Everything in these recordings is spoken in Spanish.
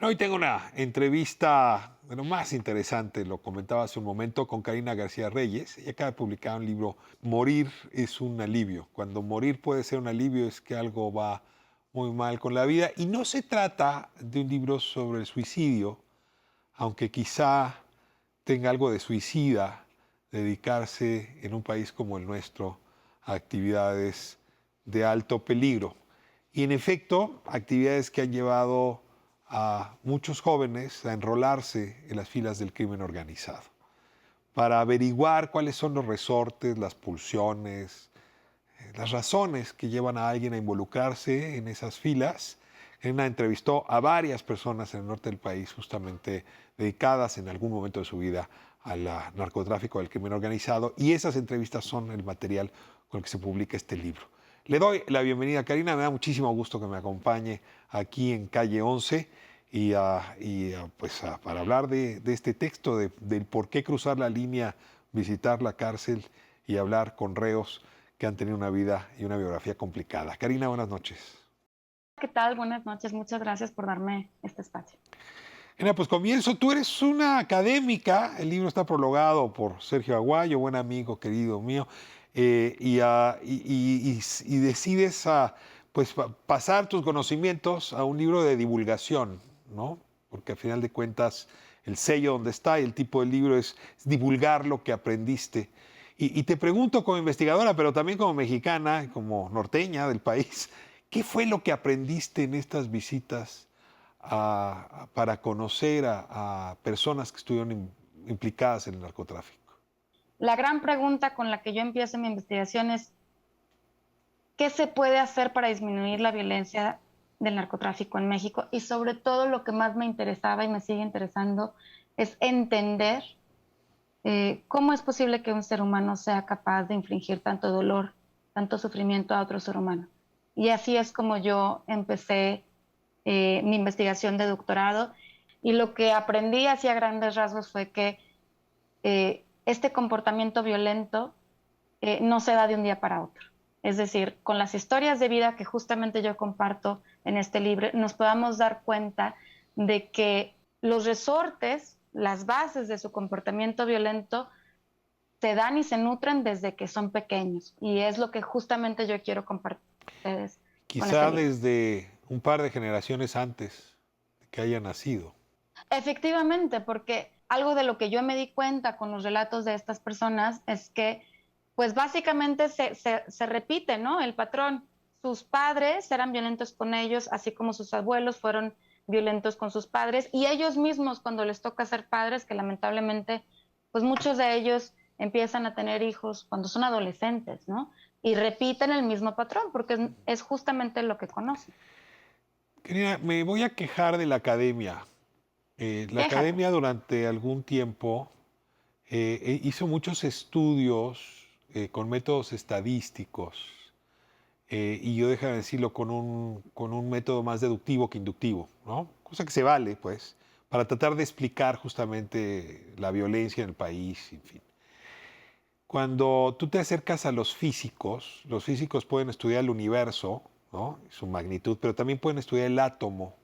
Bueno, hoy tengo una entrevista, bueno, más interesante, lo comentaba hace un momento, con Karina García Reyes. Ella acaba de publicar un libro, Morir es un alivio. Cuando morir puede ser un alivio es que algo va muy mal con la vida. Y no se trata de un libro sobre el suicidio, aunque quizá tenga algo de suicida dedicarse en un país como el nuestro a actividades de alto peligro. Y en efecto, actividades que han llevado a muchos jóvenes a enrolarse en las filas del crimen organizado, para averiguar cuáles son los resortes, las pulsiones, las razones que llevan a alguien a involucrarse en esas filas. Elena entrevistó a varias personas en el norte del país, justamente dedicadas en algún momento de su vida al narcotráfico, al crimen organizado, y esas entrevistas son el material con el que se publica este libro. Le doy la bienvenida a Karina, me da muchísimo gusto que me acompañe aquí en Calle 11 para hablar de este texto, del por qué cruzar la línea, visitar la cárcel y hablar con reos que han tenido una vida y una biografía complicada. Karina, buenas noches. ¿Qué tal? Buenas noches. Muchas gracias por darme este espacio. Karina, pues comienzo. Tú eres una académica. El libro está prologado por Sergio Aguayo, buen amigo, querido mío, y decides pasar tus conocimientos a un libro de divulgación, ¿no? Porque al final de cuentas el sello donde está y el tipo de libro es divulgar lo que aprendiste. Y te pregunto como investigadora, pero también como mexicana, como norteña del país, ¿qué fue lo que aprendiste en estas visitas para conocer a personas que estuvieron implicadas en el narcotráfico? La gran pregunta con la que yo empiezo mi investigación es, ¿qué se puede hacer para disminuir la violencia del narcotráfico en México? Y sobre todo lo que más me interesaba y me sigue interesando es entender cómo es posible que un ser humano sea capaz de infligir tanto dolor, tanto sufrimiento a otro ser humano. Y así es como yo empecé mi investigación de doctorado. Y lo que aprendí así a grandes rasgos fue que este comportamiento violento no se da de un día para otro. Es decir, con las historias de vida que justamente yo comparto en este libro, nos podamos dar cuenta de que los resortes, las bases de su comportamiento violento, se dan y se nutren desde que son pequeños. Y es lo que justamente yo quiero compartir con ustedes con este Quizá libro. desde un par de generaciones antes de que haya nacido. Efectivamente, porque algo de lo que yo me di cuenta con los relatos de estas personas es que, pues básicamente se repite, ¿no? El patrón. Sus padres eran violentos con ellos, así como sus abuelos fueron violentos con sus padres, y ellos mismos cuando les toca ser padres, que lamentablemente, pues muchos de ellos empiezan a tener hijos cuando son adolescentes, ¿no? Y repiten el mismo patrón, porque es justamente lo que conocen. Karina, me voy a quejar de la academia. La Quéjate. academia durante algún tiempo hizo muchos estudios con métodos estadísticos, y yo déjame decirlo con un método más deductivo que inductivo, ¿no? Cosa que se vale, pues, para tratar de explicar justamente la violencia en el país, en fin. Cuando tú te acercas a los físicos pueden estudiar el universo, ¿no? Su magnitud, pero también pueden estudiar el átomo.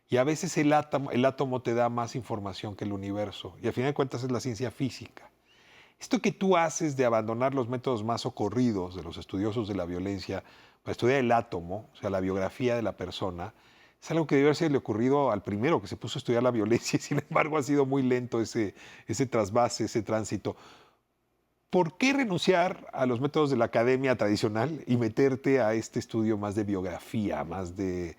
Y a veces el átomo te da más información que el universo. Y al final de cuentas es la ciencia física. Esto que tú haces de abandonar los métodos más socorridos de los estudiosos de la violencia para estudiar el átomo, o sea, la biografía de la persona, es algo que debe haberse ocurrido al primero que se puso a estudiar la violencia y sin embargo ha sido muy lento ese trasvase, ese tránsito. ¿Por qué renunciar a los métodos de la academia tradicional y meterte a este estudio más de biografía, más de,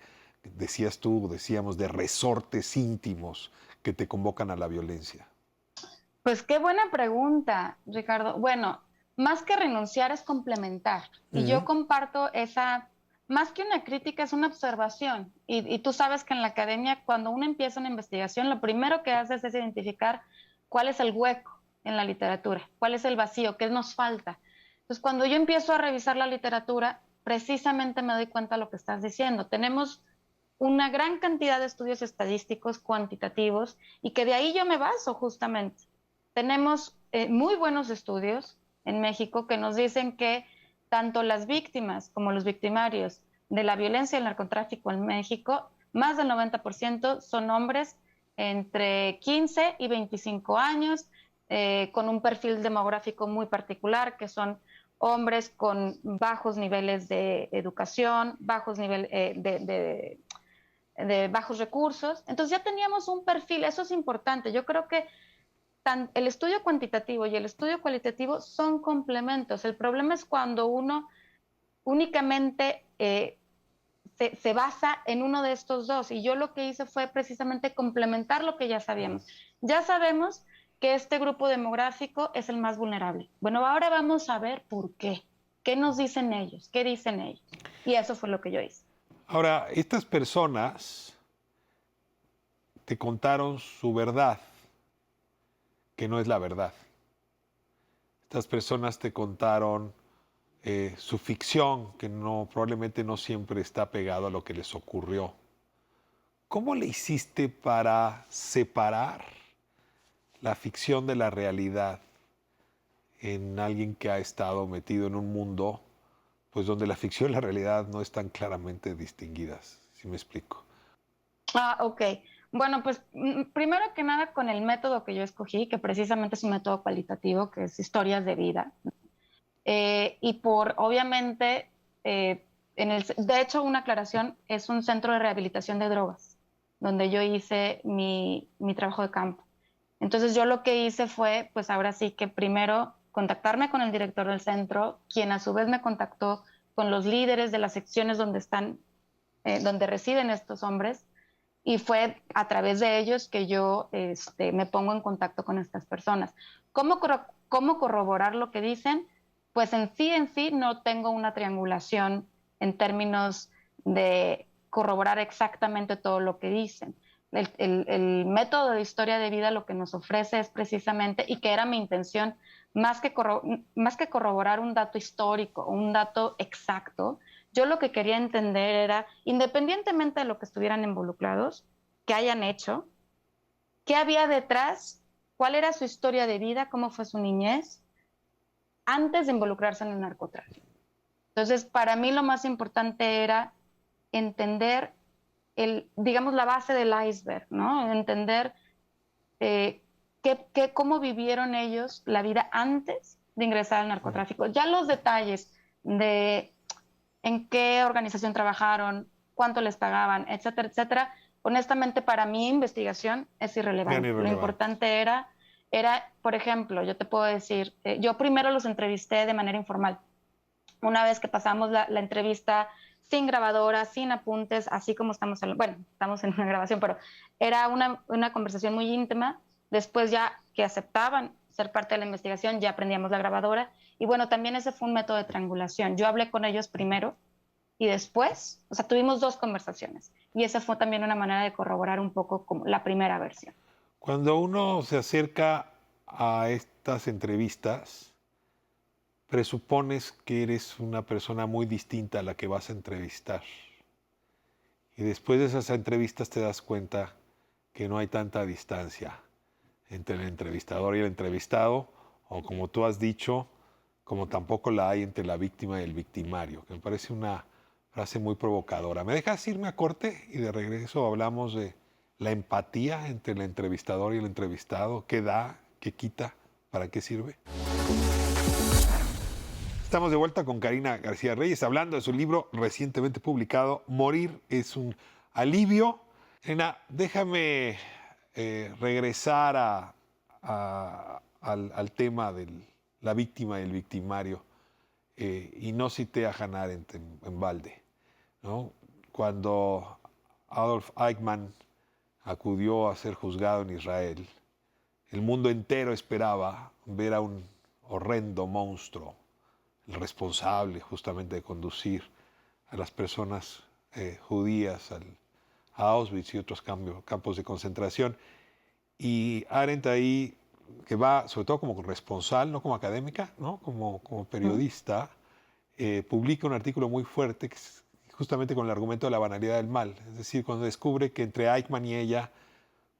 decías tú, decíamos, de resortes íntimos que te convocan a la violencia? Pues qué buena pregunta, Ricardo. Bueno, más que renunciar es complementar. Y yo Ujú. comparto esa, más que una crítica, es una observación. Y tú sabes que en la academia, cuando uno empieza una investigación, lo primero que haces es identificar cuál es el hueco en la literatura, cuál es el vacío, qué nos falta. Entonces, cuando yo empiezo a revisar la literatura, precisamente me doy cuenta de lo que estás diciendo. Tenemos una gran cantidad de estudios estadísticos cuantitativos y que de ahí yo me baso justamente. Tenemos muy buenos estudios en México que nos dicen que tanto las víctimas como los victimarios de la violencia y el narcotráfico en México más del 90% son hombres entre 15 y 25 años, con un perfil demográfico muy particular, que son hombres con bajos niveles de educación, bajos niveles de bajos recursos. Entonces ya teníamos un perfil, eso es importante. Yo creo que el estudio cuantitativo y el estudio cualitativo son complementos. El problema es cuando uno únicamente se basa en uno de estos dos. Y yo lo que hice fue precisamente complementar lo que ya sabíamos. Ya sabemos que este grupo demográfico es el más vulnerable. Bueno, ahora vamos a ver por qué. ¿Qué nos dicen ellos? ¿Qué dicen ellos? Y eso fue lo que yo hice. Ahora, estas personas te contaron su verdad, que no es la verdad. Estas personas te contaron su ficción, que no, probablemente no siempre está pegado a lo que les ocurrió. ¿Cómo le hiciste para separar la ficción de la realidad en alguien que ha estado metido en un mundo pues donde la ficción y la realidad no están claramente distinguidas? ¿Si me explico? Ok. Bueno, pues primero que nada con el método que yo escogí, que precisamente es un método cualitativo, que es historias de vida. Y por, obviamente, de hecho, una aclaración, es un centro de rehabilitación de drogas, donde yo hice mi trabajo de campo. Entonces yo lo que hice fue, pues ahora sí que primero contactarme con el director del centro, quien a su vez me contactó con los líderes de las secciones donde están, donde residen estos hombres, y fue a través de ellos que yo me pongo en contacto con estas personas. ¿Cómo corroborar lo que dicen? Pues en sí no tengo una triangulación en términos de corroborar exactamente todo lo que dicen. El método de historia de vida lo que nos ofrece es precisamente, y que era mi intención, más que corroborar un dato histórico, un dato exacto, yo lo que quería entender era, independientemente de lo que estuvieran involucrados, qué hayan hecho, qué había detrás, cuál era su historia de vida, cómo fue su niñez, antes de involucrarse en el narcotráfico. Entonces, para mí lo más importante era entender digamos, la base del iceberg, ¿no? Entender cómo vivieron ellos la vida antes de ingresar al narcotráfico. Ya los detalles de en qué organización trabajaron, cuánto les pagaban, etcétera, etcétera. Honestamente, para mi investigación es Eran irrelevante. Lo irrelevantes. importante era, por ejemplo, yo te puedo decir, yo primero los entrevisté de manera informal. Una vez que pasamos la entrevista sin grabadora, sin apuntes, así como estamos, bueno, estamos en una grabación, pero era una conversación muy íntima. Después ya que aceptaban ser parte de la investigación, ya aprendíamos la grabadora. Y bueno, también ese fue un método de triangulación. Yo hablé con ellos primero y después, o sea, tuvimos dos conversaciones. Y esa fue también una manera de corroborar un poco como la primera versión. Cuando uno se acerca a estas entrevistas, presupones que eres una persona muy distinta a la que vas a entrevistar. Y después de esas entrevistas te das cuenta que no hay tanta distancia entre el entrevistador y el entrevistado, o como tú has dicho, como tampoco la hay entre la víctima y el victimario, que me parece una frase muy provocadora. ¿Me dejas irme a corte y de regreso hablamos de la empatía entre el entrevistador y el entrevistado? ¿Qué da? ¿Qué quita? ¿Para qué sirve? Estamos de vuelta con Karina García Reyes hablando de su libro recientemente publicado, Morir es un alivio. Elena, déjame regresar al tema de la víctima y el victimario, y no cité a Hannah Arendt en balde, ¿no? Cuando Adolf Eichmann acudió a ser juzgado en Israel, el mundo entero esperaba ver a un horrendo monstruo, el responsable justamente de conducir a las personas judías a Auschwitz y otros campos de concentración. Y Arendt ahí, que va sobre todo como corresponsal, no como académica, ¿no? como periodista, publica un artículo muy fuerte que es justamente con el argumento de la banalidad del mal. Es decir, cuando descubre que entre Eichmann y ella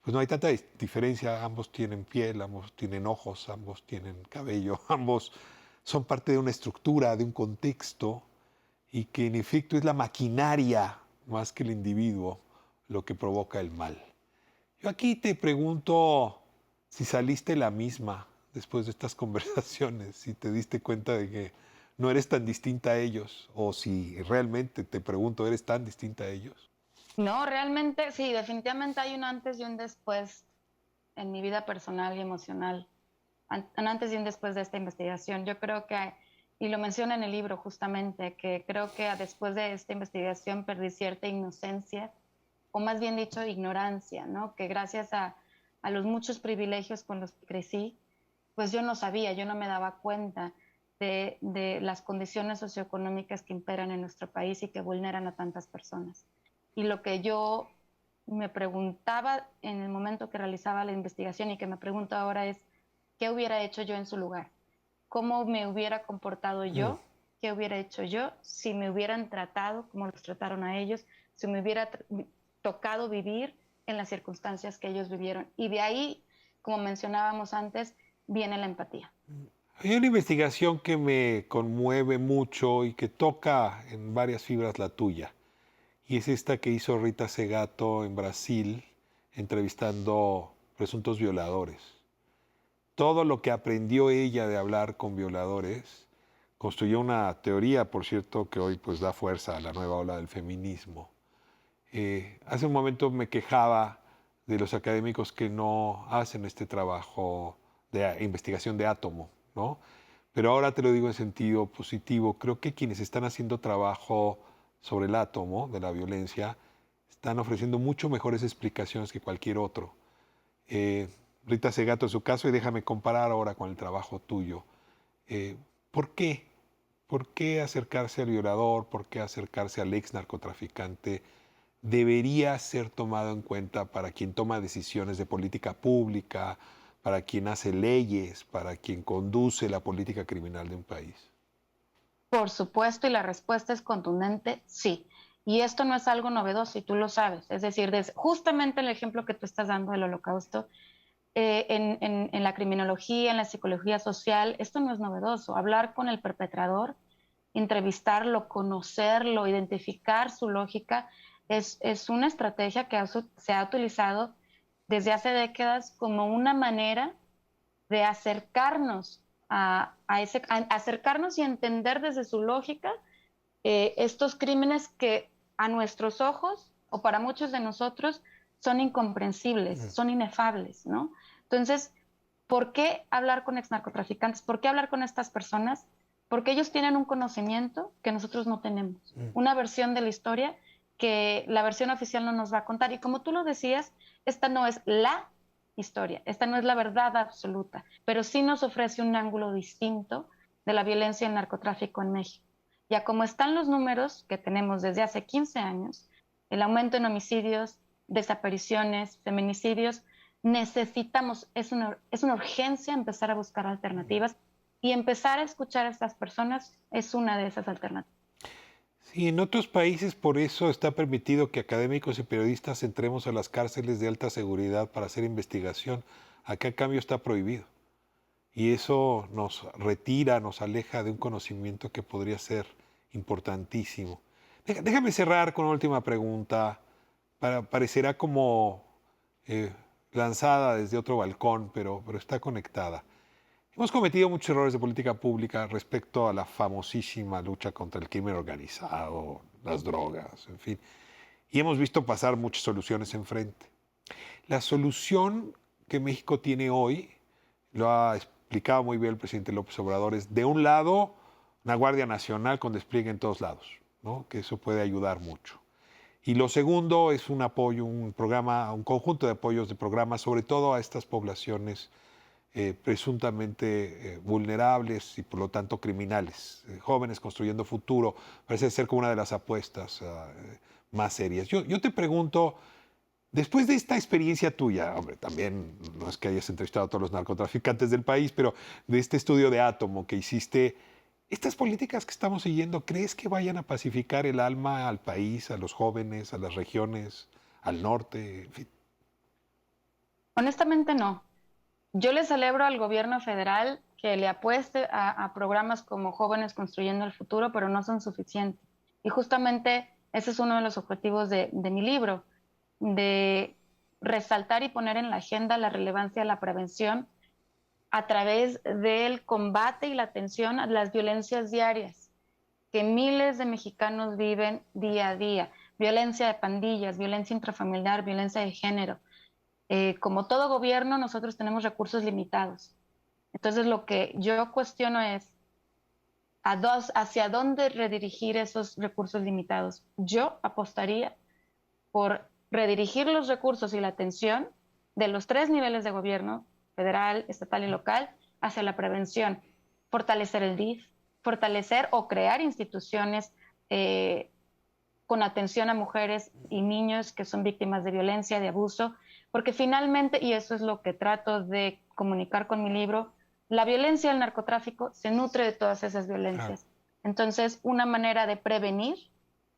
pues no hay tanta diferencia, ambos tienen piel, ambos tienen ojos, ambos tienen cabello, ambos son parte de una estructura, de un contexto, y que en efecto es la maquinaria más que el individuo lo que provoca el mal. Yo aquí te pregunto si saliste la misma después de estas conversaciones, si te diste cuenta de que no eres tan distinta a ellos, o si realmente, te pregunto, eres tan distinta a ellos. No, realmente, sí, definitivamente hay un antes y un después en mi vida personal y emocional. Un antes y un después de esta investigación. Yo creo que, y lo menciona en el libro justamente, que creo que después de esta investigación perdí cierta inocencia, o más bien dicho, ignorancia, ¿no? Que gracias a los muchos privilegios con los que crecí, pues yo no sabía, yo no me daba cuenta de las condiciones socioeconómicas que imperan en nuestro país y que vulneran a tantas personas. Y lo que yo me preguntaba en el momento que realizaba la investigación y que me pregunto ahora es, ¿qué hubiera hecho yo en su lugar? ¿Cómo me hubiera comportado Mm. yo? ¿Qué hubiera hecho yo si me hubieran tratado como los trataron a ellos? Si me hubiera tocado vivir en las circunstancias que ellos vivieron. Y de ahí, como mencionábamos antes, viene la empatía. Hay una investigación que me conmueve mucho y que toca en varias fibras la tuya. Y es esta que hizo Rita Segato en Brasil, entrevistando presuntos violadores. Todo lo que aprendió ella de hablar con violadores, construyó una teoría, por cierto, que hoy pues da fuerza a la nueva ola del feminismo. Hace un momento me quejaba de los académicos que no hacen este trabajo de investigación de átomo, ¿no? Pero ahora te lo digo en sentido positivo. Creo que quienes están haciendo trabajo sobre el átomo de la violencia están ofreciendo mucho mejores explicaciones que cualquier otro. Eh, Rita Segato es su caso y déjame comparar ahora con el trabajo tuyo. Eh, ¿Por qué? ¿Por qué acercarse al violador? ¿Por qué acercarse al ex narcotraficante? Debería ser tomado en cuenta para quien toma decisiones de política pública, para quien hace leyes, para quien conduce la política criminal de un país. Por supuesto, y la respuesta es contundente, sí. Y esto no es algo novedoso y tú lo sabes. Es decir, justamente el ejemplo que tú estás dando del holocausto, en la criminología, en la psicología social, esto no es novedoso. Hablar con el perpetrador, entrevistarlo, conocerlo, identificar su lógica, es una estrategia que se ha utilizado desde hace décadas como una manera de acercarnos acercarnos y entender desde su lógica estos crímenes que a nuestros ojos o para muchos de nosotros son incomprensibles, son inefables, ¿no? Entonces, ¿por qué hablar con exnarcotraficantes? ¿Por qué hablar con estas personas? Porque ellos tienen un conocimiento que nosotros no tenemos, una versión de la historia que la versión oficial no nos va a contar. Y como tú lo decías, esta no es la historia, esta no es la verdad absoluta, pero sí nos ofrece un ángulo distinto de la violencia y el narcotráfico en México. Ya como están los números que tenemos desde hace 15 años, el aumento en homicidios, desapariciones, feminicidios, necesitamos, es una urgencia empezar a buscar alternativas y empezar a escuchar a estas personas es una de esas alternativas. Sí, en otros países por eso está permitido que académicos y periodistas entremos a las cárceles de alta seguridad para hacer investigación. Acá a cambio está prohibido. Y eso nos retira, nos aleja de un conocimiento que podría ser importantísimo. Déjame cerrar con una última pregunta. Parecerá como eh, lanzada desde otro balcón, pero está conectada. Hemos cometido muchos errores de política pública respecto a la famosísima lucha contra el crimen organizado, las drogas, en fin. Y hemos visto pasar muchas soluciones enfrente. La solución que México tiene hoy, lo ha explicado muy bien el presidente López Obrador, es de un lado una Guardia Nacional con despliegue en todos lados, ¿no? Que eso puede ayudar mucho. Y lo segundo es un apoyo, un programa, un conjunto de apoyos de programas, sobre todo a estas poblaciones presuntamente vulnerables y por lo tanto criminales. Jóvenes construyendo futuro, parece ser como una de las apuestas más serias. Yo te pregunto, después de esta experiencia tuya, hombre, también no es que hayas entrevistado a todos los narcotraficantes del país, pero de este estudio de átomo que hiciste, estas políticas que estamos siguiendo, ¿crees que vayan a pacificar el alma al país, a los jóvenes, a las regiones, al norte? En fin. Honestamente no. Yo le celebro al gobierno federal que le apueste a programas como Jóvenes Construyendo el Futuro, pero no son suficientes. Y justamente ese es uno de los objetivos de mi libro. de resaltar y poner en la agenda la relevancia de la prevención a través del combate y la atención a las violencias diarias que miles de mexicanos viven día a día. Violencia de pandillas, violencia intrafamiliar, violencia de género. Como todo gobierno, nosotros tenemos recursos limitados. Entonces, lo que yo cuestiono es hacia dónde redirigir esos recursos limitados. Yo apostaría por redirigir los recursos y la atención de los 3 niveles de gobierno, federal, estatal y local, hacia la prevención. Fortalecer el DIF, fortalecer o crear instituciones con atención a mujeres y niños que son víctimas de violencia, de abuso, porque finalmente, y eso es lo que trato de comunicar con mi libro, la violencia del narcotráfico se nutre de todas esas violencias. Claro. Entonces, una manera de prevenir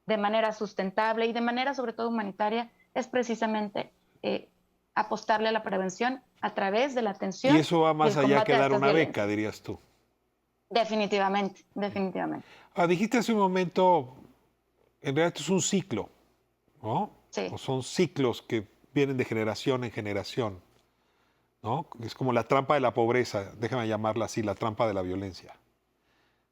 de manera sustentable y de manera sobre todo humanitaria es precisamente apostarle a la prevención a través de la Y atención eso va y más el allá combate que a dar estas una violencias. beca, dirías tú. Definitivamente, definitivamente. Dijiste hace un momento, en realidad esto es un ciclo, ¿no? Sí, O son ciclos que vienen de generación en generación, ¿no? Es como la trampa de la pobreza, déjame llamarla así, la trampa de la violencia.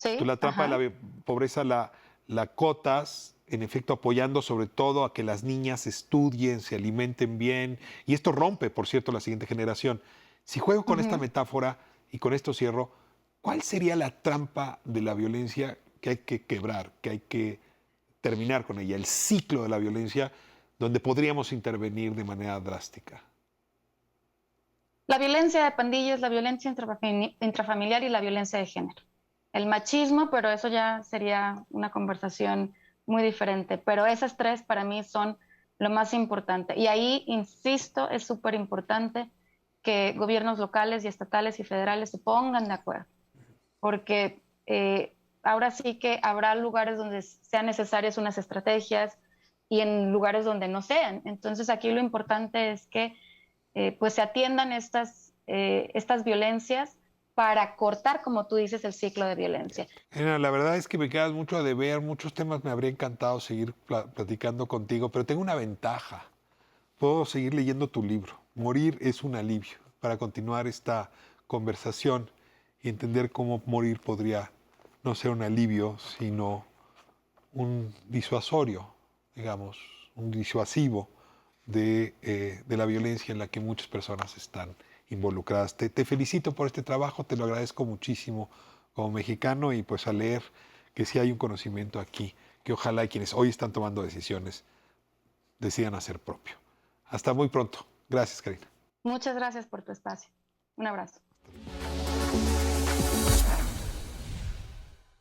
Tú sí, la trampa de ajá. la pobreza la cotas, en efecto, apoyando sobre todo a que las niñas estudien, se alimenten bien, y esto rompe, por cierto, la siguiente generación. Si juego con esta Ujú. metáfora y con esto cierro, ¿cuál sería la trampa de la violencia que hay que quebrar, que hay que terminar con ella, el ciclo de la violencia donde podríamos intervenir de manera drástica? La violencia de pandillas, la violencia intrafamiliar y la violencia de género. El machismo, pero eso ya sería una conversación muy diferente. Pero esas tres para mí son lo más importante. Y ahí, insisto, es súper importante que gobiernos locales y estatales y federales se pongan de acuerdo, porque ahora sí que habrá lugares donde sean necesarias unas estrategias y en lugares donde no sean. Entonces aquí lo importante es que pues se atiendan estas violencias para cortar, como tú dices, el ciclo de violencia. Elena, la verdad es que me quedas mucho a deber, muchos temas me habría encantado seguir platicando contigo, pero tengo una ventaja. Puedo seguir leyendo tu libro. Morir es un alivio para continuar esta conversación y entender cómo morir podría no ser un alivio, sino un disuasorio, digamos, un disuasivo de la violencia en la que muchas personas están involucradas. Te felicito por este trabajo, te lo agradezco muchísimo como mexicano y pues a leer que sí hay un conocimiento aquí, que ojalá quienes hoy están tomando decisiones decidan hacer propio. Hasta muy pronto. Gracias, Karina. Muchas gracias por tu espacio. Un abrazo.